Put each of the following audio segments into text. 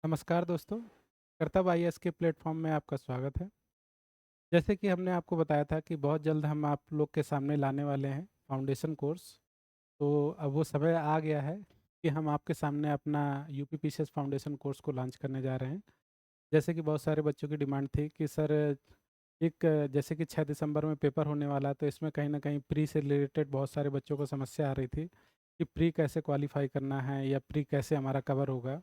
नमस्कार दोस्तों, कर्तव्य आईएएस के प्लेटफॉर्म में आपका स्वागत है। जैसे कि हमने आपको बताया था कि बहुत जल्द हम आप लोग के सामने लाने वाले हैं फाउंडेशन कोर्स। तो अब वो समय आ गया है कि हम आपके सामने अपना यूपीपीसीएस फाउंडेशन कोर्स को लॉन्च करने जा रहे हैं। जैसे कि बहुत सारे बच्चों की डिमांड थी कि सर जैसे कि 6 दिसंबर में पेपर होने वाला है, तो इसमें कहीं न कहीं प्री से रिलेटेड बहुत सारे बच्चों को समस्या आ रही थी कि प्री कैसे क्वालिफ़ाई करना है या प्री कैसे हमारा कवर होगा।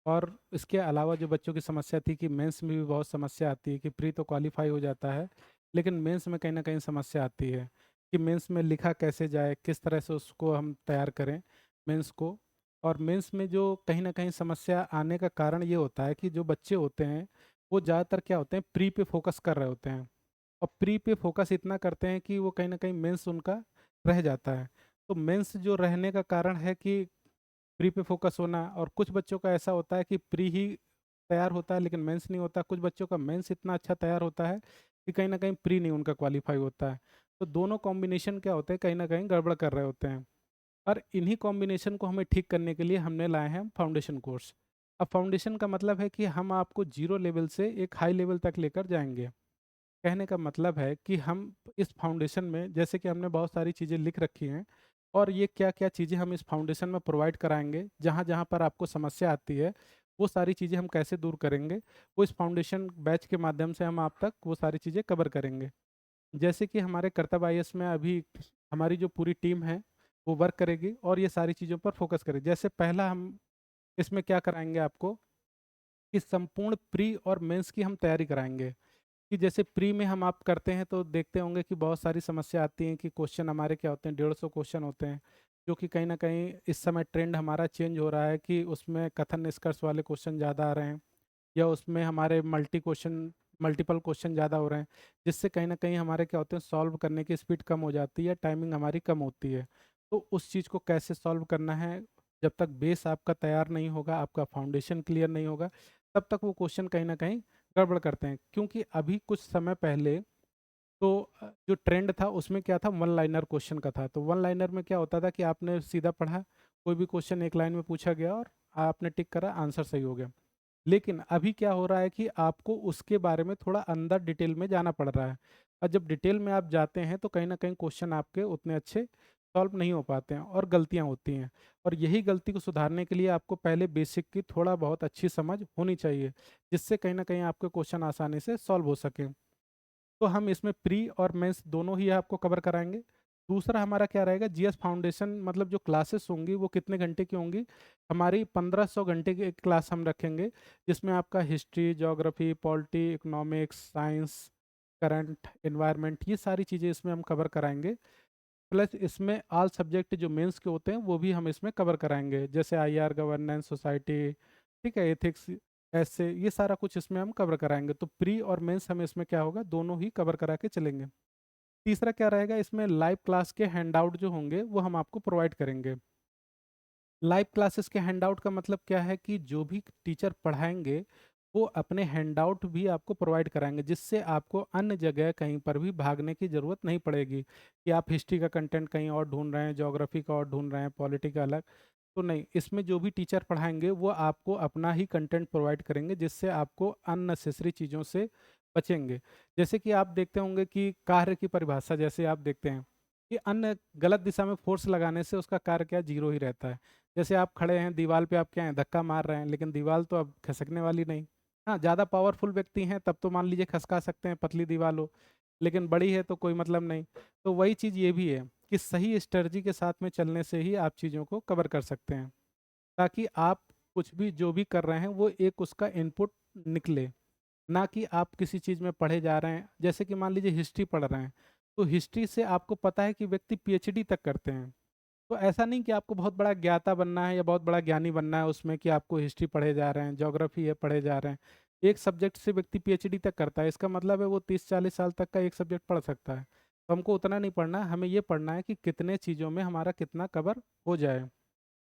और इसके अलावा जो बच्चों की समस्या थी कि मेंस में भी बहुत समस्या आती है कि प्री तो क्वालिफाई हो जाता है, लेकिन मेंस में कहीं न कहीं समस्या आती है कि मेंस में लिखा कैसे जाए, किस तरह से उसको हम तैयार करें मेंस को। और मेंस में जो कहीं न कहीं समस्या आने का कारण ये होता है कि जो बच्चे होते हैं, वो ज़्यादातर क्या होते हैं, प्री पे फ़ोकस कर रहे होते हैं और प्री पे फ़ोकस इतना करते हैं कि वो कहीं न कहीं मेंस उनका रह जाता है। तो मेंस जो रहने का कारण है कि प्री पे फ़ोकस होना। और कुछ बच्चों का ऐसा होता है कि प्री ही तैयार होता है लेकिन मेंस नहीं होता। कुछ बच्चों का मेंस इतना अच्छा तैयार होता है कि कहीं न कहीं प्री नहीं उनका क्वालीफ़ाई होता है। तो दोनों कॉम्बिनेशन क्या होते हैं, कहीं न कहीं गड़बड़ कर रहे होते हैं। और इन्हीं कॉम्बिनेशन को हमें ठीक करने के लिए हमने लाए हैं फाउंडेशन कोर्स। अब फाउंडेशन का मतलब है कि हम आपको ज़ीरो लेवल से एक हाई लेवल तक लेकर जाएँगे। कहने का मतलब है कि हम इस फाउंडेशन में जैसे कि हमने बहुत सारी चीज़ें लिख रखी हैं और ये क्या-क्या चीज़ें हम इस फाउंडेशन में प्रोवाइड कराएँगे, जहाँ-जहाँ पर आपको समस्या आती है, वो सारी चीज़ें हम कैसे दूर करेंगे, वो इस फाउंडेशन बैच के माध्यम से हम आप तक वो सारी चीज़ें कवर करेंगे। जैसे कि हमारे कर्तव्य आईएएस में अभी हमारी जो पूरी टीम है, वो वर्क करेगी और ये सारी चीज़ों पर फ़ोकस करेगी। जैसे पहला हम इसमें क्या कराएँगे आपको कि संपूर्ण प्री और मेंस की हम तैयारी कराएँगे। कि जैसे प्री में हम आप करते हैं तो देखते होंगे कि बहुत सारी समस्या आती हैं कि क्वेश्चन हमारे क्या होते हैं, 150 क्वेश्चन होते हैं, जो कि कहीं न कहीं इस समय ट्रेंड हमारा चेंज हो रहा है कि उसमें कथन निष्कर्ष वाले क्वेश्चन ज़्यादा आ रहे हैं या उसमें हमारे मल्टीपल क्वेश्चन ज़्यादा हो रहे हैं, जिससे कहीं न कहीं हमारे क्या होते हैं, सॉल्व करने की स्पीड कम हो जाती है, टाइमिंग हमारी कम होती है। तो उस चीज़ को कैसे सॉल्व करना है, जब तक बेस आपका तैयार नहीं होगा, आपका फाउंडेशन क्लियर नहीं होगा, तब तक वो क्वेश्चन कहीं न कहीं गड़बड़ करते हैं। क्योंकि अभी कुछ समय पहले तो जो ट्रेंड था उसमें क्या था, वन लाइनर क्वेश्चन का था। तो वन लाइनर में क्या होता था कि आपने सीधा पढ़ा, कोई भी क्वेश्चन एक लाइन में पूछा गया और आपने टिक करा, आंसर सही हो गया। लेकिन अभी क्या हो रहा है कि आपको उसके बारे में थोड़ा अंदर डिटेल में जाना पड़ रहा है और जब डिटेल में आप जाते हैं तो कहीं न कहीं क्वेश्चन आपके उतने अच्छे सॉल्व नहीं हो पाते हैं और गलतियाँ होती हैं। और यही गलती को सुधारने के लिए आपको पहले बेसिक की थोड़ा बहुत अच्छी समझ होनी चाहिए, जिससे कहीं न कहीं आपके क्वेश्चन आसानी से सॉल्व हो सकें। तो हम इसमें प्री और मेंस दोनों ही आपको कवर कराएँगे। दूसरा हमारा क्या रहेगा, जीएस फाउंडेशन मतलब जो क्लासेस होंगी वो कितने घंटे की होंगी? हमारी 1500 घंटे की एक क्लास हम रखेंगे, जिसमें आपका history, geography, polity, economics, science, current, environment ये सारी चीज़ें इसमें हम कवर कराएँगे। प्लस इसमें ऑल सब्जेक्ट जो मेंस के होते हैं वो भी हम इसमें कवर कराएँगे, जैसे आईआर, गवर्नेंस, सोसाइटी, ठीक है, एथिक्स, ऐसे ये सारा कुछ इसमें हम कवर कराएँगे। तो प्री और मेंस हम इसमें क्या होगा, दोनों ही कवर करा के चलेंगे। तीसरा क्या रहेगा, इसमें लाइव क्लास के हैंडआउट जो होंगे वो हम आपको प्रोवाइड करेंगे। लाइव क्लासेस के हैंडआउट का मतलब क्या है कि जो भी टीचर पढ़ाएँगे, वो अपने हैंडआउट भी आपको प्रोवाइड कराएँगे, जिससे आपको अन्य जगह कहीं पर भी भागने की ज़रूरत नहीं पड़ेगी, कि आप हिस्ट्री का कंटेंट कहीं और ढूँढ रहे हैं, ज्योग्राफी का और ढूँढ रहे हैं, पॉलिटी का अलग। तो नहीं, इसमें जो भी टीचर पढ़ाएँगे वो आपको अपना ही कंटेंट प्रोवाइड करेंगे, जिससे आपको अननेसेसरी चीज़ों से बचेंगे। जैसे कि आप देखते होंगे कि कार्य की परिभाषा जैसे आप देखते हैं, कि अन्य गलत दिशा में फ़ोर्स लगाने से उसका कार्य क्या, ज़ीरो ही रहता है। जैसे आप खड़े हैं, दीवार पे आप क्या हैं, धक्का मार रहे हैं, लेकिन दीवार तो अब खिसकने वाली नहीं। हाँ, ज़्यादा पावरफुल व्यक्ति हैं, तब तो मान लीजिए खसका सकते हैं, पतली दीवार हो, लेकिन बड़ी है तो कोई मतलब नहीं। तो वही चीज़ ये भी है कि सही स्ट्रैटेजी के साथ में चलने से ही आप चीज़ों को कवर कर सकते हैं, ताकि आप कुछ भी जो भी कर रहे हैं, वो एक उसका इनपुट निकले, ना कि आप किसी चीज़ में पढ़े जा रहे हैं। जैसे कि मान लीजिए हिस्ट्री पढ़ रहे हैं, तो हिस्ट्री से आपको पता है कि व्यक्ति पीएचडी तक करते हैं। तो ऐसा नहीं कि आपको बहुत बड़ा ज्ञाता बनना है या बहुत बड़ा ज्ञानी बनना है उसमें कि आपको हिस्ट्री पढ़े जा रहे हैं, ज्योग्राफी है पढ़े जा रहे हैं। एक सब्जेक्ट से व्यक्ति पीएचडी तक करता है, इसका मतलब है वो 30-40 साल तक का एक सब्जेक्ट पढ़ सकता है। तो हमको उतना नहीं पढ़ना है, हमें ये पढ़ना है कि कितने चीज़ों में हमारा कितना कवर हो जाए,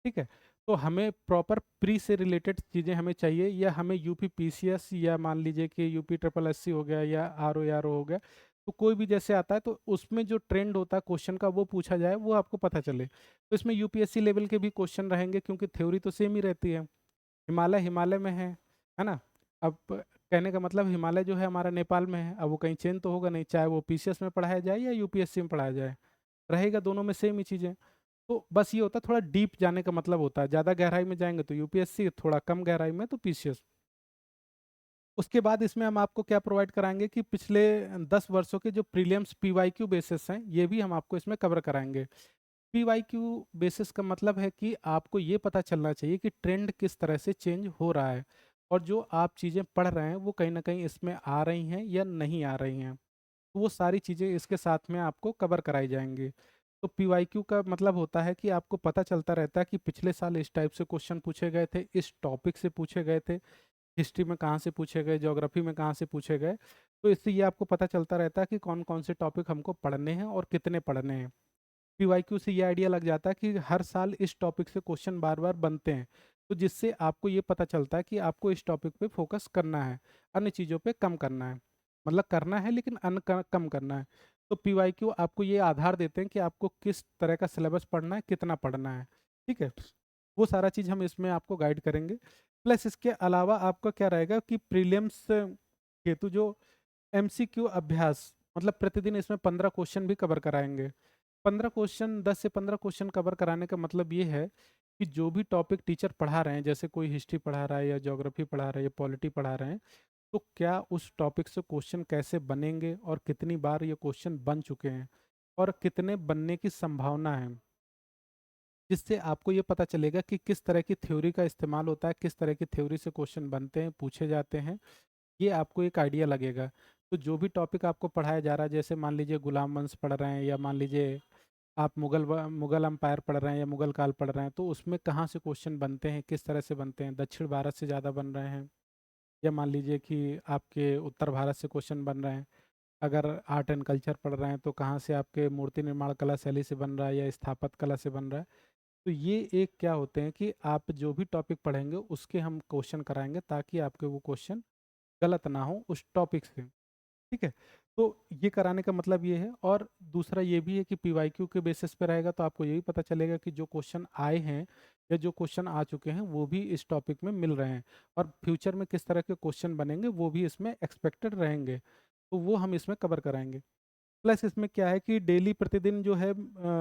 ठीक है? तो हमें प्रॉपर प्री से रिलेटेड चीज़ें हमें चाहिए, या हमें यूपी पीसीएस या मान लीजिए कि यूपी ट्रिपल एससी हो गया या आरओ हो गया, तो कोई भी जैसे आता है तो उसमें जो ट्रेंड होता है क्वेश्चन का वो पूछा जाए, वो आपको पता चले। तो इसमें यूपीएससी लेवल के भी क्वेश्चन रहेंगे क्योंकि थ्योरी तो सेम ही रहती है। हिमालय हिमालय में है ना? अब कहने का मतलब हिमालय जो है हमारा नेपाल में है, अब वो कहीं चेंज तो होगा नहीं, चाहे वो पीसीएस में पढ़ाया जाए या यूपीएससी में पढ़ाया जाए, रहेगा दोनों में सेम ही चीज़ें। तो बस ये होता है थोड़ा डीप जाने का मतलब होता है, ज़्यादा गहराई में जाएँगे तो यूपीएससी, थोड़ा कम गहराई में तो पीसीएस। उसके बाद इसमें हम आपको क्या प्रोवाइड कराएँगे कि पिछले 10 वर्षों के जो प्रीलिम्स पीवाईक्यू बेसिस हैं, ये भी हम आपको इसमें कवर कराएँगे। पीवाईक्यू बेसिस का मतलब है कि आपको ये पता चलना चाहिए कि ट्रेंड किस तरह से चेंज हो रहा है और जो आप चीज़ें पढ़ रहे हैं वो कहीं न कहीं इसमें आ रही हैं या नहीं आ रही हैं। तो वो सारी चीज़ें इसके साथ में आपको कवर कराई जाएँगी। तो पीवाईक्यू का मतलब होता है कि आपको पता चलता रहता है कि पिछले साल इस टाइप से क्वेश्चन पूछे गए थे, इस टॉपिक से पूछे गए थे, हिस्ट्री में कहाँ से पूछे गए, ज्योग्राफी में कहाँ से पूछे गए। तो इससे ये आपको पता चलता रहता है कि कौन-कौन से टॉपिक हमको पढ़ने हैं और कितने पढ़ने हैं। पीवाईक्यू से ये आइडिया लग जाता है कि हर साल इस टॉपिक से क्वेश्चन बार-बार बनते हैं। तो जिससे आपको ये पता चलता है कि आपको इस टॉपिक पे फोकस करना है, अन्य चीज़ों पे कम करना है। मतलब करना है लेकिन अन्य कम करना है। तो पीवाईक्यू आपको ये आधार देते हैं कि आपको किस तरह का सिलेबस पढ़ना है, कितना पढ़ना है। ठीक है? वो सारा चीज़ हम इसमें आपको गाइड करेंगे। प्लस इसके अलावा आपका क्या रहेगा कि प्रीलिम्स हेतु जो एमसीक्यू अभ्यास, मतलब प्रतिदिन इसमें 15 क्वेश्चन भी कवर कराएँगे। 15 क्वेश्चन, 10 से 15 क्वेश्चन कवर कराने का मतलब ये है कि जो भी टॉपिक टीचर पढ़ा रहे हैं, जैसे कोई हिस्ट्री पढ़ा रहा है या ज्योग्राफी पढ़ा रहा है या पॉलिटी पढ़ा रहे हैं, तो क्या उस टॉपिक से क्वेश्चन कैसे बनेंगे और कितनी बार ये क्वेश्चन बन चुके हैं और कितने बनने की संभावना है। जिससे आपको ये पता चलेगा कि किस तरह की थ्योरी का इस्तेमाल होता है, किस तरह की थ्योरी से क्वेश्चन बनते हैं, पूछे जाते हैं, ये आपको एक आइडिया लगेगा। तो जो भी टॉपिक आपको पढ़ाया जा रहा है, जैसे मान लीजिए गुलाम वंश पढ़ रहे हैं या मान लीजिए आप मुगल एम्पायर पढ़ रहे हैं या मुगल काल पढ़ रहे हैं, तो उसमें कहाँ से क्वेश्चन बनते हैं, किस तरह से बनते हैं, दक्षिण भारत से ज़्यादा बन रहे हैं या मान लीजिए कि आपके उत्तर भारत से क्वेश्चन बन रहे हैं। अगर आर्ट एंड कल्चर पढ़ रहे हैं तो कहाँ से आपके मूर्ति निर्माण कला शैली से बन रहा है या स्थापत्य कला से बन रहा है। तो ये एक क्या होते हैं कि आप जो भी टॉपिक पढ़ेंगे उसके हम क्वेश्चन कराएंगे ताकि आपके वो क्वेश्चन गलत ना हो उस टॉपिक से। ठीक है? तो ये कराने का मतलब ये है और दूसरा ये भी है कि पीवाईक्यू के बेसिस पे रहेगा तो आपको ये भी पता चलेगा कि जो क्वेश्चन आए हैं या जो क्वेश्चन आ चुके हैं वो भी इस टॉपिक में मिल रहे हैं और फ्यूचर में किस तरह के क्वेश्चन बनेंगे वो भी इसमें एक्सपेक्टेड रहेंगे। तो वो हम इसमें कवर कराएंगे। प्लस इसमें क्या है कि डेली प्रतिदिन जो है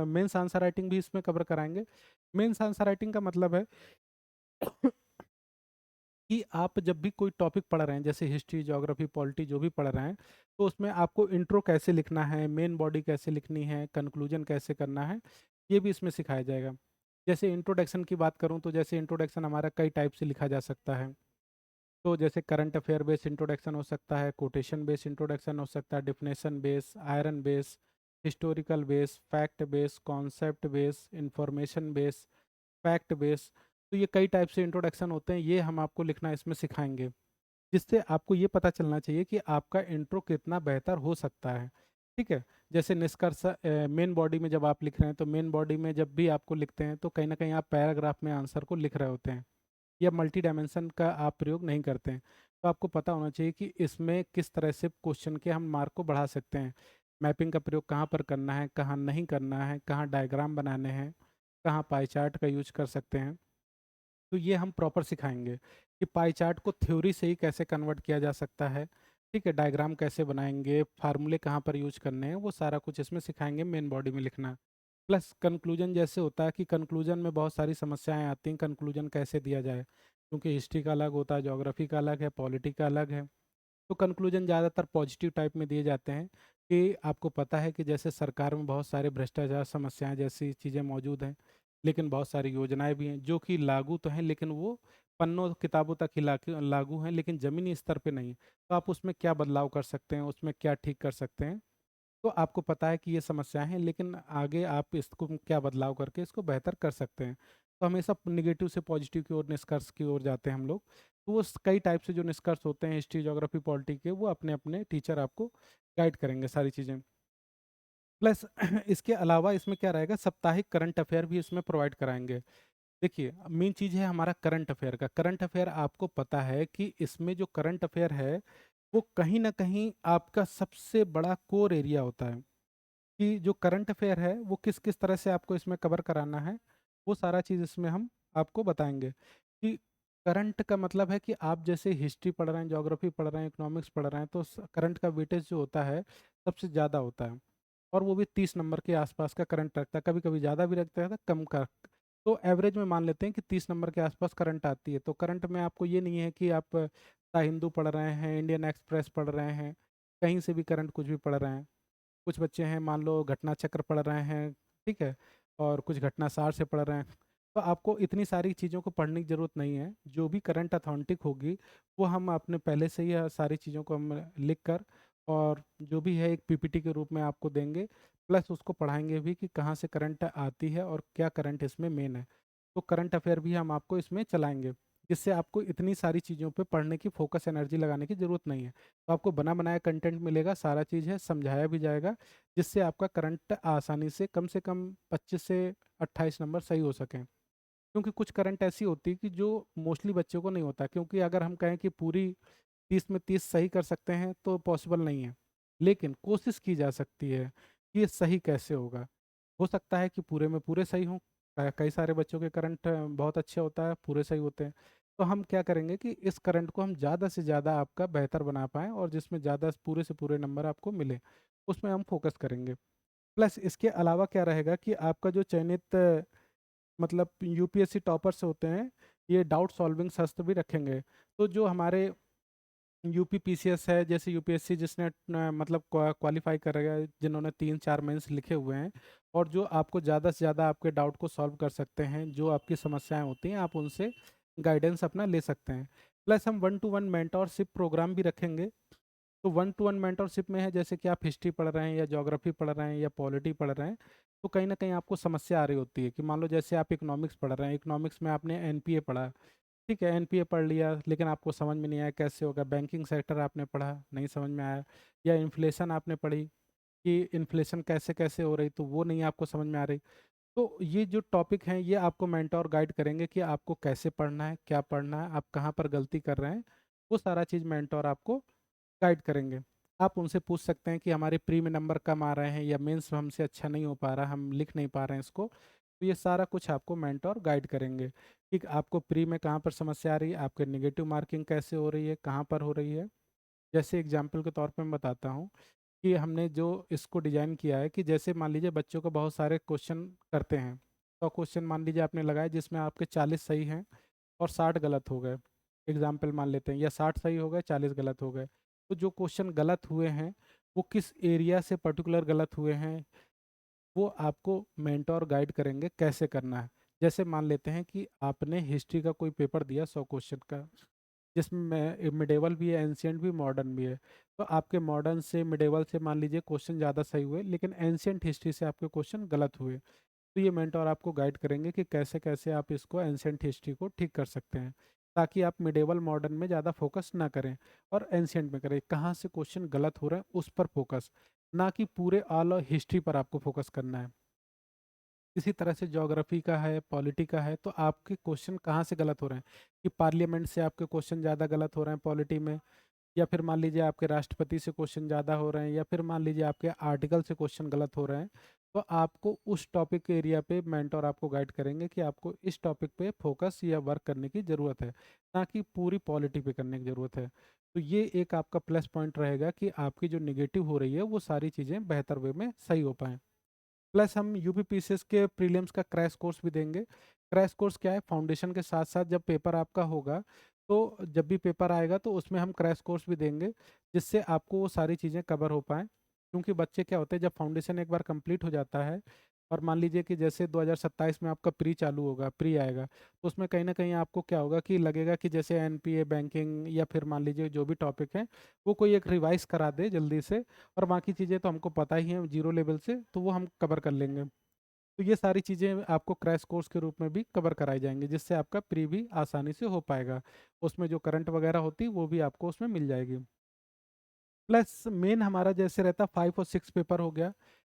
मेंस आंसर राइटिंग भी इसमें कवर कराएंगे। मेंस आंसर राइटिंग का मतलब है कि आप जब भी कोई टॉपिक पढ़ रहे हैं, जैसे हिस्ट्री, ज्योग्राफी, पॉलिटी जो भी पढ़ रहे हैं, तो उसमें आपको इंट्रो कैसे लिखना है, मेन बॉडी कैसे लिखनी है, कंक्लूजन कैसे करना है, ये भी इसमें सिखाया जाएगा। जैसे इंट्रोडक्शन की बात करूँ तो जैसे इंट्रोडक्शन हमारा कई टाइप से लिखा जा सकता है। तो जैसे करंट अफेयर बेस्ड इंट्रोडक्शन हो सकता है, कोटेशन बेस्ड इंट्रोडक्शन हो सकता है, definition base, iron base, historical base, fact base, concept base, information base, fact base. तो ये कई टाइप से इंट्रोडक्शन होते हैं, ये हम आपको लिखना इसमें सिखाएंगे, जिससे आपको ये पता चलना चाहिए कि आपका इंट्रो कितना बेहतर हो सकता है। ठीक है? जैसे निष्कर्ष मेन बॉडी में जब आप लिख रहे हैं तो मेन बॉडी में जब भी आपको लिखते हैं तो कहीं ना कहीं आप पैराग्राफ में आंसर को लिख रहे होते हैं या मल्टी डायमेंशन का आप प्रयोग नहीं करते हैं। तो आपको पता होना चाहिए कि इसमें किस तरह से क्वेश्चन के हम मार्क को बढ़ा सकते हैं। मैपिंग का प्रयोग कहाँ पर करना है, कहाँ नहीं करना है, कहाँ डायग्राम बनाने हैं, कहाँ पाई चार्ट का यूज कर सकते हैं। तो ये हम प्रॉपर सिखाएंगे कि पाई चार्ट को थ्योरी से ही कैसे कन्वर्ट किया जा सकता है। ठीक है? डायग्राम कैसे बनाएंगे, फार्मूले कहाँ पर यूज करने हैं, वो सारा कुछ इसमें सिखाएंगे मेन बॉडी में लिखना। प्लस कंक्लूजन जैसे होता है कि कंक्लूजन में बहुत सारी समस्याएं आती हैं, कंक्लूजन कैसे दिया जाए, क्योंकि हिस्ट्री का अलग होता है, ज्योग्राफी का अलग है, पॉलिटी का अलग है। तो कंक्लूजन ज़्यादातर पॉजिटिव टाइप में दिए जाते हैं कि आपको पता है कि जैसे सरकार में बहुत सारे भ्रष्टाचार समस्याएं जैसी चीज़ें मौजूद हैं, लेकिन बहुत सारी योजनाएं भी हैं जो कि लागू तो हैं लेकिन वो पन्नों किताबों तक ही लागू हैं लेकिन ज़मीनी स्तर पे नहीं। तो आप उसमें क्या बदलाव कर सकते हैं, उसमें क्या ठीक कर सकते हैं। तो आपको पता है कि ये समस्याएं हैं लेकिन आगे आप इसको क्या बदलाव करके इसको बेहतर कर सकते हैं। तो हमेशा निगेटिव से पॉजिटिव की ओर, निष्कर्ष की ओर जाते हैं हम लोग। तो वो कई टाइप से जो निष्कर्ष होते हैं हिस्ट्री, ज्योग्राफी, पॉलिटी के, वो अपने अपने टीचर आपको गाइड करेंगे सारी चीज़ें। प्लस इसके अलावा इसमें क्या रहेगा, साप्ताहिक करंट अफेयर भी इसमें प्रोवाइड कराएंगे। देखिए मेन चीज़ है हमारा करंट अफेयर का। करंट अफेयर आपको पता है कि इसमें जो करंट अफेयर है वो कहीं ना कहीं आपका सबसे बड़ा कोर एरिया होता है कि जो करंट अफेयर है वो किस किस तरह से आपको इसमें कवर कराना है, वो सारा चीज़ इसमें हम आपको बताएंगे कि करंट का मतलब है कि आप जैसे हिस्ट्री पढ़ रहे हैं, ज्योग्राफी पढ़ रहे हैं, इकोनॉमिक्स पढ़ रहे हैं, तो करंट का वेटेज जो होता है सबसे ज़्यादा होता है। और वो भी 30 नंबर के आसपास का करंट रखता है, कभी कभी ज़्यादा भी रखता है, कम का। तो एवरेज में मान लेते हैं कि 30 नंबर के आसपास करंट आती है। तो करंट में आपको ये नहीं है कि आप द हिंदू पढ़ रहे हैं, इंडियन एक्सप्रेस पढ़ रहे हैं, कहीं से भी करंट कुछ भी पढ़ रहे हैं। कुछ बच्चे हैं मान लो घटना चक्र पढ़ रहे हैं, ठीक है, और कुछ घटना सार से पढ़ रहे हैं। तो आपको इतनी सारी चीज़ों को पढ़ने की ज़रूरत नहीं है। जो भी करंट अथॉन्टिक होगी वो हम अपने पहले से ही सारी चीज़ों को हम लिख कर, और जो भी है एक पीपीटी के रूप में आपको देंगे, प्लस उसको पढ़ाएंगे भी कि कहाँ से करंट आती है और क्या करंट इसमें मेन है। तो करंट अफेयर भी हम आपको इसमें चलाएंगे, जिससे आपको इतनी सारी चीज़ों पे पढ़ने की फोकस एनर्जी लगाने की ज़रूरत नहीं है। तो आपको बना बनाया कंटेंट मिलेगा, सारा चीज़ है, समझाया भी जाएगा, जिससे आपका करंट आसानी से कम 25 से 28 नंबर सही हो सकें। क्योंकि कुछ करंट ऐसी होती है कि जो मोस्टली बच्चों को नहीं होता, क्योंकि अगर हम कहें कि पूरी 30 में 30 सही कर सकते हैं तो पॉसिबल नहीं है। लेकिन कोशिश की जा सकती है कि ये सही कैसे होगा। हो सकता है कि पूरे में पूरे सही हों, कई सारे बच्चों के करंट बहुत अच्छे होता है, पूरे सही होते हैं। तो हम क्या करेंगे कि इस करंट को हम ज़्यादा से ज़्यादा आपका बेहतर बना पाएँ और जिसमें ज़्यादा पूरे से पूरे नंबर आपको मिले, उसमें हम फोकस करेंगे। प्लस इसके अलावा क्या रहेगा कि आपका जो चयनित मतलब यूपीएससी टॉपर्स होते हैं, ये डाउट सॉल्विंग शस्त्र भी रखेंगे। तो जो हमारे यूपी पीसीएस है, जैसे यूपीएससी जिसने मतलब क्वालिफाई करेगा, जिन्होंने 3-4 मेंस लिखे हुए हैं, और जो आपको ज़्यादा से ज़्यादा आपके डाउट को सॉल्व कर सकते हैं, जो आपकी समस्याएं होती हैं आप उनसे गाइडेंस अपना ले सकते हैं। प्लस हम 1-to-1 मेंटोरशिप प्रोग्राम भी रखेंगे। तो 1-to-1 मेंटोरशिप में है जैसे कि आप हिस्ट्री पढ़ रहे हैं या ज्योग्राफी पढ़ रहे हैं या पॉलिटी पढ़ रहे हैं, तो कहीं ना कहीं आपको समस्या आ रही होती है कि मान लो जैसे आप इकोनॉमिक्स पढ़ रहे हैं, इकोनॉमिक्स में आपने एनपीए पढ़ा, ठीक है, एनपीए पढ़ लिया, लेकिन आपको समझ में नहीं आया कैसे होगा। बैंकिंग सेक्टर आपने पढ़ा, नहीं समझ में आया। या इन्फ्लेशन आपने पढ़ी कि इन्फ्लेशन कैसे कैसे हो रही, तो वो नहीं आपको समझ में आ रही। तो ये जो टॉपिक हैं ये आपको मेंटोर गाइड करेंगे कि आपको कैसे पढ़ना है, क्या पढ़ना है, आप कहाँ पर गलती कर रहे हैं। वो सारा चीज़ मेंटोर आपको गाइड करेंगे। आप उनसे पूछ सकते हैं कि हमारे प्री में नंबर कम आ रहे हैं या मेंस में हमसे अच्छा नहीं हो पा रहा, हम लिख नहीं पा रहे हैं इसको। तो ये सारा कुछ आपको मेंटोर गाइड करेंगे कि आपको प्री में कहाँ पर समस्या आ रही है, आपके नेगेटिव मार्किंग कैसे हो रही है, कहाँ पर हो रही है। जैसे एग्जाम्पल के तौर पे मैं बताता हूँ कि हमने जो इसको डिज़ाइन किया है कि जैसे मान लीजिए बच्चों को बहुत सारे क्वेश्चन करते हैं। 100 क्वेश्चन मान लीजिए आपने लगाए जिसमें आपके 40 सही हैं और 60 गलत हो गए। एग्जाम्पल मान लेते हैं, या 60 सही हो गए, 40 गलत हो गए। तो जो क्वेश्चन गलत हुए हैं वो किस एरिया से पर्टिकुलर गलत हुए हैं, वो आपको मेंटोर गाइड करेंगे कैसे करना है। जैसे मान लेते हैं कि आपने हिस्ट्री का कोई पेपर दिया 100 क्वेश्चन का, जिसमें मिडेवल भी है, एंशियंट भी, मॉडर्न भी है। तो आपके मॉडर्न से मिडेवल से मान लीजिए क्वेश्चन ज़्यादा सही हुए, लेकिन एंशियंट हिस्ट्री से आपके क्वेश्चन गलत हुए। तो ये मेंटोर आपको गाइड करेंगे कि कैसे कैसे आप इसको एंशियंट हिस्ट्री को ठीक कर सकते हैं, ताकि आप मिडेवल मॉडर्न में ज़्यादा फोकस ना करें और एंशियंट में करें। कहाँ से क्वेश्चन गलत हो रहे हैं उस पर फोकस, ना कि पूरे ऑल हिस्ट्री पर आपको फोकस करना है। इसी तरह से ज्योग्राफी का है, पॉलिटी का है, तो आपके क्वेश्चन कहाँ से गलत हो रहे हैं कि पार्लियामेंट से आपके क्वेश्चन ज़्यादा गलत हो रहे हैं पॉलिटी में, या फिर मान लीजिए आपके राष्ट्रपति से क्वेश्चन ज़्यादा हो रहे हैं, या फिर मान लीजिए आपके आर्टिकल से क्वेश्चन गलत हो रहे हैं। तो आपको उस टॉपिक के एरिया पे मेंटोर आपको गाइड करेंगे कि आपको इस टॉपिक पे फोकस या वर्क करने की ज़रूरत है, ना कि पूरी पॉलिटी पे करने की ज़रूरत है। तो ये एक आपका प्लस पॉइंट रहेगा कि आपकी जो निगेटिव हो रही है वो सारी चीज़ें बेहतर वे में सही हो पाएँ। प्लस हम यूपीपीसीएस के प्रीलिम्स का क्रैश कोर्स भी देंगे। क्रैश कोर्स क्या है, फाउंडेशन के साथ साथ जब पेपर आपका होगा, तो जब भी पेपर आएगा तो उसमें हम क्रैश कोर्स भी देंगे, जिससे आपको वो सारी चीज़ें कवर हो पाएँ। क्योंकि बच्चे क्या होते हैं, जब फाउंडेशन एक बार कंप्लीट हो जाता है और मान लीजिए कि जैसे 2027 में आपका प्री चालू होगा, प्री आएगा, तो उसमें कहीं ना कहीं आपको क्या होगा कि लगेगा कि जैसे एनपीए, बैंकिंग, या फिर मान लीजिए जो भी टॉपिक है वो कोई एक रिवाइज करा दे जल्दी से, और बाकी चीज़ें तो हमको पता ही हैं जीरो लेवल से, तो वो हम कवर कर लेंगे। तो ये सारी चीज़ें आपको क्रैश कोर्स के रूप में भी कवर कराई जाएंगी, जिससे आपका प्री भी आसानी से हो पाएगा। उसमें जो करंट वगैरह होती है वो भी आपको उसमें मिल जाएगी। प्लस मेन हमारा जैसे रहता 5 और 6 पेपर हो गया,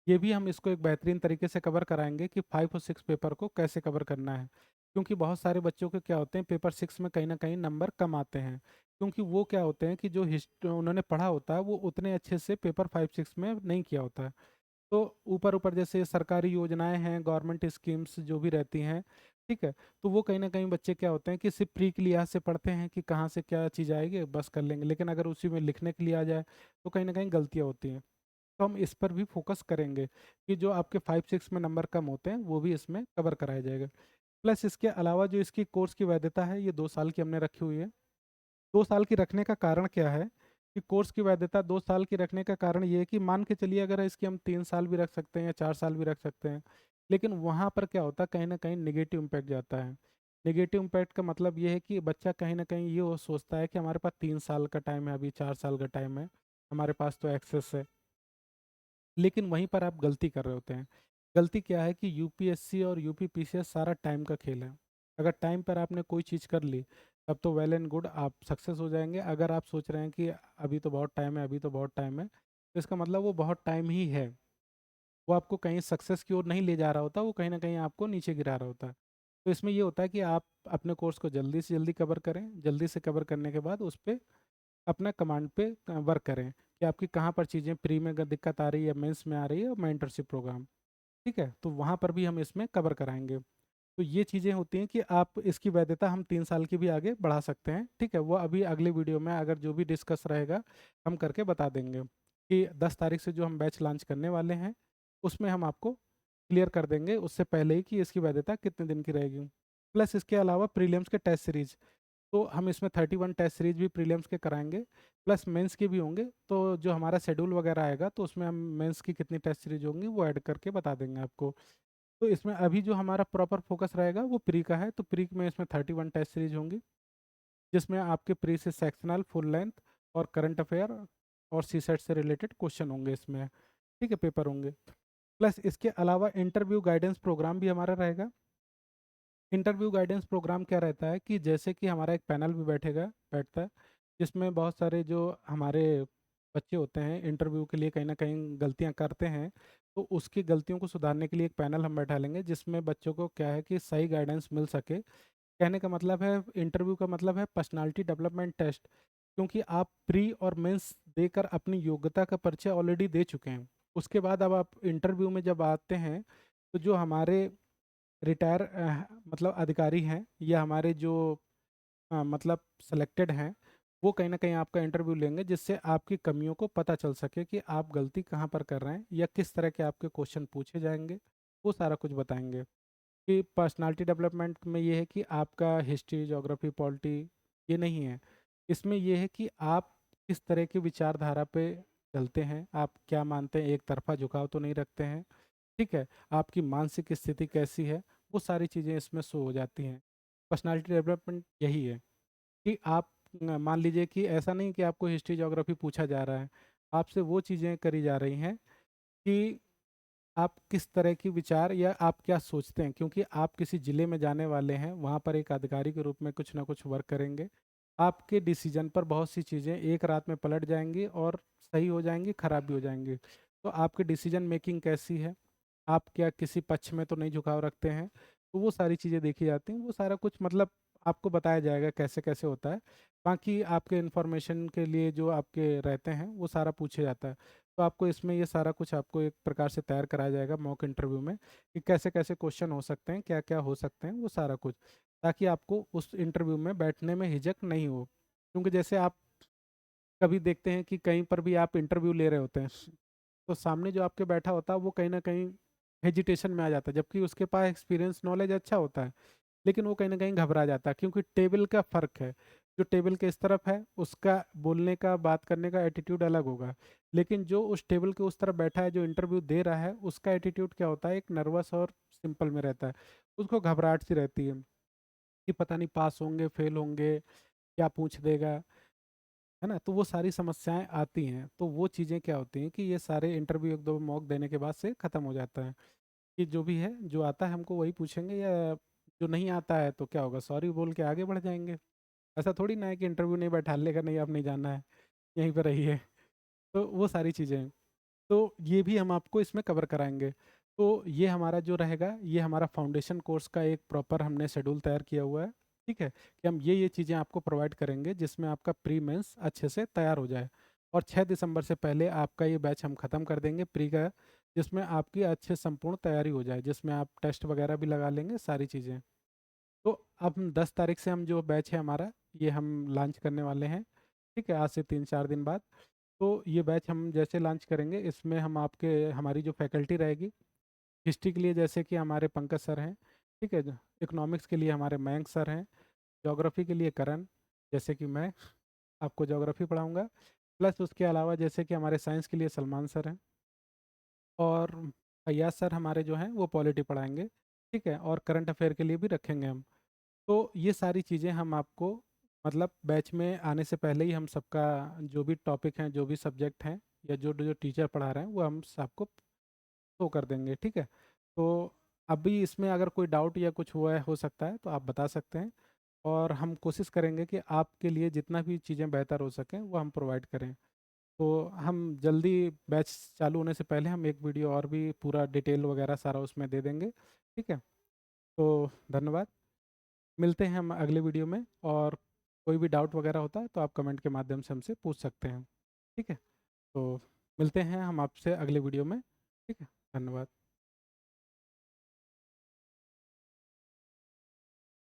ये भी हम इसको एक बेहतरीन तरीके से कवर कराएंगे कि 5 और 6 पेपर को कैसे कवर करना है। क्योंकि बहुत सारे बच्चों के क्या होते हैं, पेपर 6 में कहीं ना कहीं नंबर कम आते हैं, क्योंकि वो क्या होते हैं कि जो हिस्ट उन्होंने पढ़ा होता है वो उतने अच्छे से पेपर 5-6 में नहीं किया होता है। तो ऊपर ऊपर जैसे सरकारी योजनाएं हैं, गवर्नमेंट स्कीम्स जो भी रहती हैं, ठीक है। तो वो कहीं न कहीं बच्चे क्या होते हैं कि सिर्फ़ प्री के लिहाज़ से पढ़ते हैं कि कहाँ से क्या चीज़ आएगी बस कर लेंगे, लेकिन अगर उसी में लिखने के लिए आ जाए, तो कहीं न कहीं गलतियाँ होती हैं। तो हम इस पर भी फ़ोकस करेंगे कि जो आपके 5-6 में नंबर कम होते हैं, वो भी इसमें कवर कराया जाएगा। प्लस इसके अलावा जो इसकी कोर्स की वैधता है, ये 2 साल की हमने रखी हुई है। 2 साल की रखने का कारण क्या है कि कोर्स की वैधता 2 साल की रखने का कारण ये है कि मान के चलिए अगर इसकी हम 3 साल भी रख सकते हैं या 4 साल भी रख सकते हैं, लेकिन वहाँ पर क्या होता है कहीं न कहीं नेगेटिव इम्पैक्ट जाता है। नेगेटिव इम्पैक्ट का मतलब ये है कि बच्चा कहीं न कहीं ये वो सोचता है कि हमारे पास 3 साल का टाइम है, अभी 4 साल का टाइम है, हमारे पास तो एक्सेस है। लेकिन वहीं पर आप गलती कर रहे होते हैं। गलती क्या है कि यूपीएससी और यूपीपीसीएस सारा टाइम का खेल है। अगर टाइम पर आपने कोई चीज़ कर ली, तब तो वेल एंड गुड आप सक्सेस हो जाएँगे। अगर आप सोच रहे हैं कि अभी तो बहुत टाइम है, अभी तो बहुत टाइम है, तो इसका मतलब वो बहुत टाइम ही है। वो आपको कहीं सक्सेस की ओर नहीं ले जा रहा होता, वो कहीं न कहीं आपको नीचे गिरा रहा होता है। तो इसमें ये होता है कि आप अपने कोर्स को जल्दी से जल्दी कवर करें, जल्दी से कवर करने के बाद उस पे अपना कमांड पे वर्क करें कि आपकी कहाँ पर चीज़ें प्री में दिक्कत आ रही है, मेंस में आ रही है और मेंटरशिप प्रोग्राम, ठीक है? तो वहाँ पर भी हम इसमें कवर कराएँगे। तो ये चीज़ें होती हैं कि आप इसकी वैधता हम 3 साल की भी आगे बढ़ा सकते हैं, ठीक है? वो अभी अगले वीडियो में अगर जो भी डिस्कस रहेगा, हम करके बता देंगे कि 10 तारीख से जो हम बैच लॉन्च करने वाले हैं, उसमें हम आपको क्लियर कर देंगे उससे पहले ही कि इसकी वैधता कितने दिन की रहेगी। प्लस इसके अलावा प्रीलिम्स के टेस्ट सीरीज़, तो हम इसमें 31 टेस्ट सीरीज़ भी प्रीलिम्स के कराएँगे, प्लस मेंस के भी होंगे। तो जो हमारा शेड्यूल वगैरह आएगा, तो उसमें हम मेंस की कितनी टेस्ट सीरीज़ होंगी, वो ऐड करके बता देंगे आपको। तो इसमें अभी जो हमारा प्रॉपर फ़ोकस रहेगा, वो प्री का है, तो प्री में इसमें 31 टेस्ट सीरीज़ होंगी, जिसमें आपके प्री से सेक्शनल, फुल लेंथ और करंट अफ़ेयर और सीसेट से रिलेटेड क्वेश्चन होंगे इसमें, ठीक है, पेपर होंगे। प्लस इसके अलावा इंटरव्यू गाइडेंस प्रोग्राम भी हमारा रहेगा। इंटरव्यू गाइडेंस प्रोग्राम क्या रहता है कि जैसे कि हमारा एक पैनल भी बैठता है, जिसमें बहुत सारे जो हमारे बच्चे होते हैं इंटरव्यू के लिए कहीं न कहीं गलतियाँ करते हैं, तो उसकी गलतियों को सुधारने के लिए एक पैनल हम बैठा लेंगे, जिसमें बच्चों को क्या है कि सही गाइडेंस मिल सके। कहने का मतलब है इंटरव्यू का मतलब है पर्सनैलिटी डेवलपमेंट टेस्ट, क्योंकि आप प्री और मेंस देकर अपनी योग्यता का परिचय ऑलरेडी दे चुके हैं। उसके बाद अब आप इंटरव्यू में जब आते हैं, तो जो हमारे रिटायर मतलब अधिकारी हैं या हमारे जो मतलब सेलेक्टेड हैं, वो कहीं न कहीं आपका इंटरव्यू लेंगे, जिससे आपकी कमियों को पता चल सके कि आप गलती कहाँ पर कर रहे हैं या किस तरह के आपके क्वेश्चन पूछे जाएँगे, वो सारा कुछ बताएँगे। कि पर्सनैलिटी डेवलपमेंट में ये है कि आपका हिस्ट्री, ज्योग्राफी, पॉलिटी ये नहीं है। इसमें ये है कि आप किस तरह की विचारधारा पे चलते हैं, आप क्या मानते हैं, एक तरफ़ा झुकाव तो नहीं रखते हैं, ठीक है? आपकी मानसिक स्थिति कैसी है, वो सारी चीज़ें इसमें शो हो जाती हैं। पर्सनैलिटी डेवलपमेंट यही है कि आप मान लीजिए कि ऐसा नहीं कि आपको हिस्ट्री, ज्योग्राफी पूछा जा रहा है, आपसे वो चीज़ें करी जा रही हैं कि आप किस तरह की विचार या आप क्या सोचते हैं? क्योंकि आप किसी ज़िले में जाने वाले हैं, वहाँ पर एक अधिकारी के रूप में कुछ ना कुछ वर्क करेंगे। आपके डिसीज़न पर बहुत सी चीज़ें एक रात में पलट जाएँगी और सही हो जाएँगी, खराब भी हो जाएँगी। तो आपकी डिसीज़न मेकिंग कैसी है? आप क्या किसी पक्ष में तो नहीं झुकाव रखते हैं? तो वो सारी चीज़ें देखी जाती हैं, वो सारा कुछ मतलब आपको बताया जाएगा कैसे-कैसे होता है। बाकी आपके इन्फॉर्मेशन के लिए जो आपके रहते हैं, वो सारा पूछा जाता है। तो आपको इसमें ये सारा कुछ आपको एक प्रकार से तैयार कराया जाएगा मॉक इंटरव्यू में कि कैसे-कैसे क्वेश्चन हो सकते हैं, क्या-क्या हो सकते हैं, वो सारा कुछ। ताकि आपको उस इंटरव्यू में बैठने में हिचक नहीं हो। क्योंकि जैसे आप कभी देखते हैं कि कहीं पर भी आप इंटरव्यू ले रहे होते हैं, तो सामने जो आपके बैठा होता है वो कहीं न कहीं हेजिटेशन में आ जाता है, जबकि उसके पास एक्सपीरियंस नॉलेज अच्छा होता है। लेकिन वो कहीं न कहीं घबरा जाता है क्योंकि टेबल का फ़र्क है। जो टेबल के इस तरफ है, उसका बोलने का, बात करने का एटीट्यूड अलग होगा। लेकिन जो उस टेबल के उस तरफ बैठा है, जो इंटरव्यू दे रहा है, उसका एटीट्यूड क्या होता है, एक नर्वस और सिंपल में रहता है। उसको घबराहट सी रहती है कि पता नहीं पास होंगे, फेल होंगे, क्या पूछ देगा, है ना? तो वो सारी समस्याएँ आती हैं। तो वो चीज़ें क्या होती हैं कि ये सारे इंटरव्यू 1-2 मॉक देने के बाद से ख़त्म हो जाता है कि जो भी है, जो आता है हमको वही पूछेंगे या जो नहीं आता है तो क्या होगा, सॉरी बोल के आगे बढ़ जाएँगे। ऐसा थोड़ी ना है कि इंटरव्यू नहीं बैठा लेगा, नहीं अब नहीं जाना है, यहीं पे रहिए। तो वो सारी चीज़ें हैं। तो ये भी हम आपको इसमें कवर कराएँगे। तो ये हमारा जो रहेगा, ये हमारा फाउंडेशन कोर्स का एक प्रॉपर हमने शेड्यूल तैयार किया हुआ है, ठीक है? कि हम ये चीज़ें आपको प्रोवाइड करेंगे जिसमें आपका प्री मेंस अच्छे से तैयार हो जाए। और 6 दिसंबर से पहले आपका ये बैच हम ख़त्म कर देंगे प्री का, जिसमें आपकी अच्छे संपूर्ण तैयारी हो जाए, जिसमें आप टेस्ट वगैरह भी लगा लेंगे, सारी चीज़ें। तो अब हम 10 तारीख से हम जो बैच है हमारा, ये हम लॉन्च करने वाले हैं। ठीक है, आज से 3-4 दिन बाद। तो ये बैच हम जैसे लॉन्च करेंगे, इसमें हम आपके हमारी जो फैकल्टी रहेगी, हिस्ट्री के लिए जैसे कि हमारे पंकज सर हैं। ठीक है, इकोनॉमिक्स के लिए हमारे मयंक सर हैं। ज्योग्राफी के लिए करण, जैसे कि मैं आपको ज्योग्राफी पढ़ाऊँगा। प्लस उसके अलावा जैसे कि हमारे साइंस के लिए सलमान सर हैं, और फैयाज सर हमारे जो हैं वो पॉलिटी पढ़ाएंगे। ठीक है, और करंट अफेयर के लिए भी रखेंगे हम। तो ये सारी चीज़ें हम आपको मतलब बैच में आने से पहले ही हम सबका जो भी टॉपिक हैं, जो भी सब्जेक्ट हैं, या जो जो टीचर पढ़ा रहे हैं वो हम सबको शो कर देंगे। ठीक है, तो अभी इसमें अगर कोई डाउट या कुछ हुआ है, हो सकता है तो आप बता सकते हैं, और हम कोशिश करेंगे कि आपके लिए जितना भी चीज़ें बेहतर हो सकें वो हम प्रोवाइड करें। तो हम जल्दी बैच चालू होने से पहले हम एक वीडियो और भी पूरा डिटेल वगैरह सारा उसमें दे देंगे। ठीक है, तो धन्यवाद। मिलते हैं हम अगले वीडियो में, और कोई भी डाउट वगैरह होता है तो आप कमेंट के माध्यम से हमसे पूछ सकते हैं। ठीक है, तो मिलते हैं हम आपसे अगले वीडियो में। ठीक है, धन्यवाद।